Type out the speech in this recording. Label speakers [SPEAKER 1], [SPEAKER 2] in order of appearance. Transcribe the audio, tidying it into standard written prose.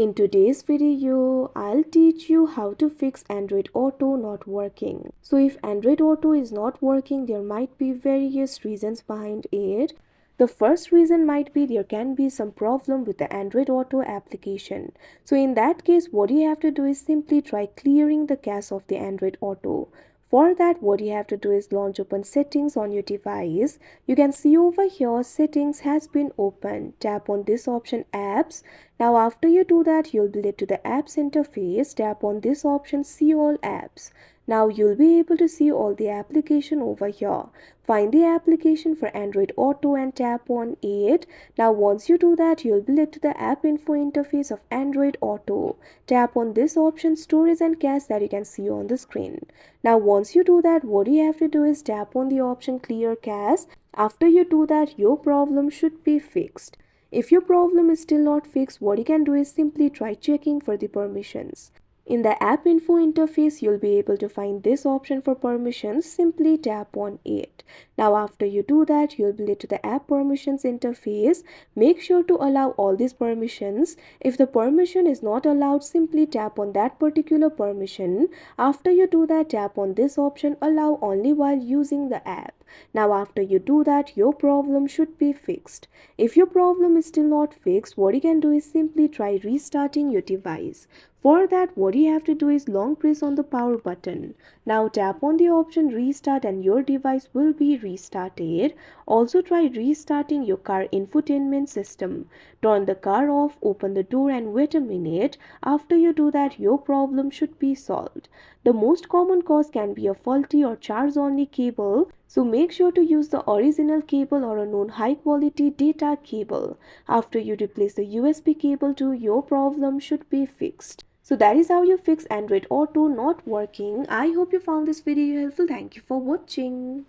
[SPEAKER 1] In today's video, I'll teach you how to fix Android Auto not working. So if Android Auto is not working, there might be various reasons behind it. The first reason might be there can be some problem with the Android Auto application. So in that case, what you have to do is simply try clearing the cache of the Android Auto. For that, what you have to do is launch open settings on your device. You can see over here settings has been opened. Tap on this option apps. Now after you do that, you'll be led to the apps interface. Tap on this option see all apps. Now you'll be able to see all the application over here. Find the application for Android Auto and tap on it. Now once you do that, you'll be led to the app info interface of Android Auto. Tap on this option storage and cache that you can see on the screen. Now once you do that, what you have to do is tap on the option clear cache. After you do that, your problem should be fixed. If your problem is still not fixed, what you can do is simply try checking for the permissions. In the app info interface, you'll be able to find this option for permissions. Simply tap on it. Now after you do that, you'll be led to the app permissions interface. Make sure to allow all these permissions. If the permission is not allowed, simply tap on that particular permission. After you do that, tap on this option allow only while using the app. Now after you do that, your problem should be fixed. If your problem is still not fixed, what you can do is simply try restarting your device. For that, what you have to do is long press on the power button. Now tap on the option restart and your device will be restarted. Also try restarting your car infotainment system. Turn the car off, open the door and wait a minute. After you do that, your problem should be solved. The most common cause can be a faulty or charge only cable. So make sure to use the original cable or a known high quality data cable. After you replace the USB cable too, your problem should be fixed. So that is how you fix Android Auto not working. I hope you found this video helpful. Thank you for watching.